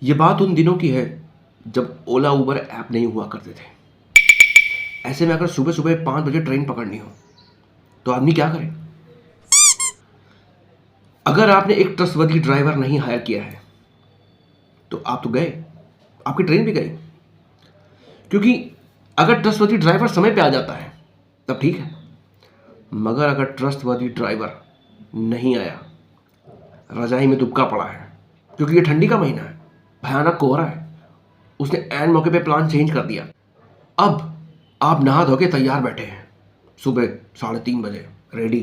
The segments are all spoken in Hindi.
ये बात उन दिनों की है जब ओला उबर ऐप नहीं हुआ करते थे। ऐसे में अगर सुबह सुबह 5 बजे ट्रेन पकड़नी हो तो आदमी क्या करे? अगर आपने एक ट्रस्टवर्दी ड्राइवर नहीं हायर किया है तो आप तो गए, आपकी ट्रेन भी गई। क्योंकि अगर ट्रस्टवर्दी ड्राइवर समय पे आ जाता है तब ठीक है, मगर अगर ट्रस्टवर्दी ड्राइवर नहीं आया, रजाई में दुबका पड़ा है क्योंकि ये ठंडी का महीना है, भयानक कोहरा है, उसने ऐन मौके पे प्लान चेंज कर दिया। अब आप नहा धो के तैयार बैठे हैं सुबह 3:30 बजे रेडी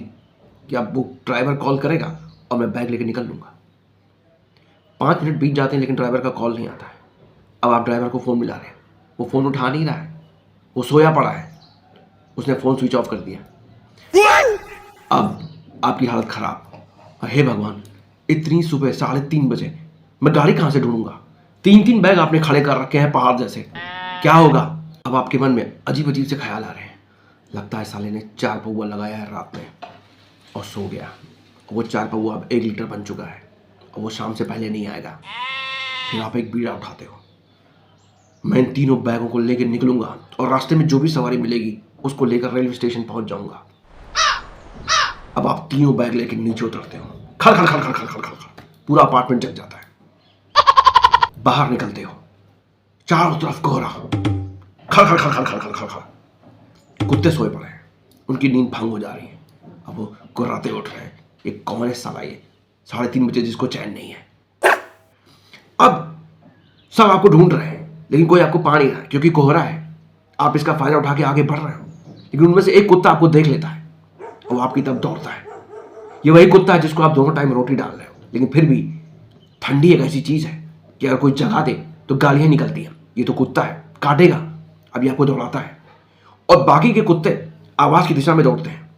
कि अब वो ड्राइवर कॉल करेगा और मैं बैग लेके निकल लूँगा। 5 मिनट बीत जाते हैं लेकिन ड्राइवर का कॉल नहीं आता है। अब आप ड्राइवर को फ़ोन मिला रहे हैं, वो फ़ोन उठा नहीं रहा है, वो सोया पड़ा है, उसने फ़ोन स्विच ऑफ कर दिया। अब आपकी हालत ख़राब। हे भगवान, इतनी सुबह 3:30 बजे मैं गाड़ी कहाँ से ढूंढूंगा? 3-3 बैग आपने खड़े कर रखे हैं पहाड़ जैसे, क्या होगा? अब आपके मन में अजीब अजीब से ख्याल आ रहे हैं। लगता है साले ने 4 पौवा लगाया है रात में और सो गया। वो 4 पौवा अब 1 लीटर बन चुका है और वो शाम से पहले नहीं आएगा। फिर आप एक बीड़ा उठाते हो। मैं इन तीनों बैगों को लेकर निकलूंगा और रास्ते में जो भी सवारी मिलेगी उसको लेकर रेलवे स्टेशन पहुंच जाऊंगा। अब आप तीनों बैग लेकर नीचे उतरते हो। खड़ खड़ खड़ खड़ खड़ खड़ खड़, पूरा अपार्टमेंट जग जाता है। बाहर निकलते हो, चारों तरफ कोहरा, खड़ खड़ खड़ खड़ खड़ खड़ खड़ खड़। कुत्ते सोए पड़े हैं, उनकी नींद भंग हो जा रही है। अब वो कुर्राते उठ रहे हैं। ये कौन है साला ये 3:30 बजे जिसको चैन नहीं है? अब सब आपको ढूंढ रहे हैं लेकिन कोई आपको पा नहीं रहा है क्योंकि कोहरा है। आप इसका फायदा उठा के आगे बढ़ रहे हो लेकिन उनमें से एक कुत्ता आपको देख लेता है और वो आपकी तरफ दौड़ता है। ये वही कुत्ता है जिसको आप दोनों टाइम रोटी डाल रहे हो, लेकिन फिर भी ठंडी एक ऐसी चीज है कि अगर कोई जगा दे तो गालियां निकलती हैं। ये तो कुत्ता है, काटेगा। अभी आपको दौड़ाता है और बाकी के कुत्ते आवाज की दिशा में दौड़ते हैं।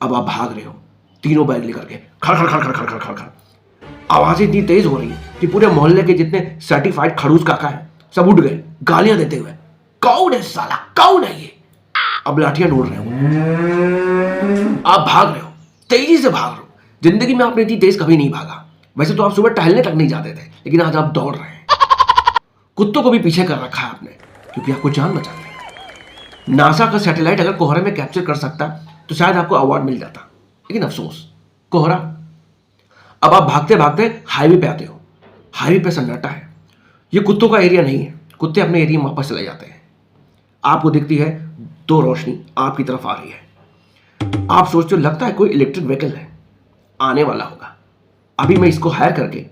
अब आप भाग रहे हो तीनों बैग लेकर के, खड़ खड़ खड़ खड़ खड़ खड़ खड़ खड़। आवाजें इतनी तेज हो रही है कि पूरे मोहल्ले के जितने सर्टिफाइड खड़ूस काका है सब उठ गए गालियां देते हुए। कौन है साला, कौन है ये? अब लाठियां ढूंढ रहे हो, आप भाग रहे हो, तेजी से भाग रहे हो। जिंदगी में आपने इतनी तेज कभी नहीं भागा। वैसे तो आप सुबह टहलने तक नहीं जाते थे लेकिन आज आप दौड़ रहे हैं। कुत्तों को भी पीछे कर रखा है आपने क्योंकि आपको जान बचानी है। नासा का सैटेलाइट अगर कोहरे में कैप्चर कर सकता तो शायद आपको अवार्ड मिल जाता, लेकिन अफसोस कोहरा। अब आप भागते भागते हाईवे पे आते हो। हाईवे पे सन्नाटा है, ये कुत्तों का एरिया नहीं है। कुत्ते अपने एरिया में वापस चले जाते हैं। आपको दिखती है 2 रोशनी आपकी तरफ आ रही है। आप सोचते हो लगता है कोई इलेक्ट्रिक व्हीकल है, आने वाला होगा। अभी मैं इसको हायर करके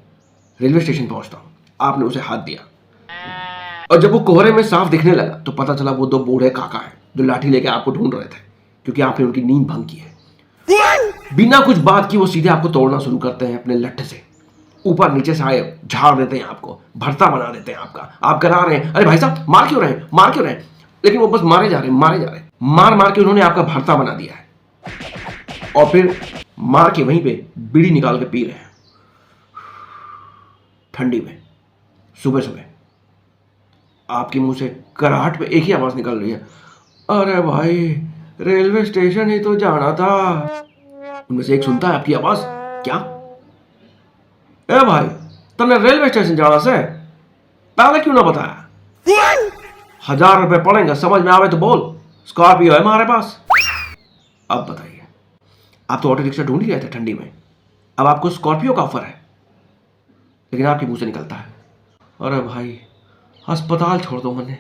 रेलवे स्टेशन पहुंचता हूं। आपने उसे हाथ दिया और जब वो कोहरे में साफ दिखने लगा तो पता चला वो 2 बूढ़े काका हैं जो लाठी लेके आपको ढूंढ रहे थे क्योंकि आपने उनकी नींद भंग की है। बिना कुछ बात की वो सीधे आपको तोड़ना शुरू करते हैं अपने लट्ठे से। ऊपर नीचे से आए झाड़ देते हैं, आपको भरता बना देते हैं आपका। आप करा रहे हैं, अरे भाई साहब मार क्यों रहे हैं, मार क्यों रहे हैं? लेकिन वो बस मारे जा रहे हैं, मारे जा रहे हैं। मार मार के उन्होंने आपका भरता बना दिया है और फिर मार के वहीं पे बीड़ी निकाल के पी रहे हैं ठंडी में। सुबह सुबह आपके मुंह से कराहट पे एक ही आवाज निकल रही है, अरे भाई रेलवे स्टेशन ही तो जाना था। उनमें से एक सुनता है आपकी आवाज, क्या? ए भाई तुमने रेलवे स्टेशन जाना से पहले क्यों ना बताया? 1000 रुपए पड़ेंगे, समझ में आवे तो बोल। स्कॉर्पियो है हमारे पास। अब बताइए, आप तो ऑटो रिक्शा ढूंढ ही रहे थे ठंडी में, अब आपको स्कॉर्पियो का ऑफर है। लेकिन आपके मुंह से निकलता है, अरे भाई अस्पताल छोड़ दो मैंने,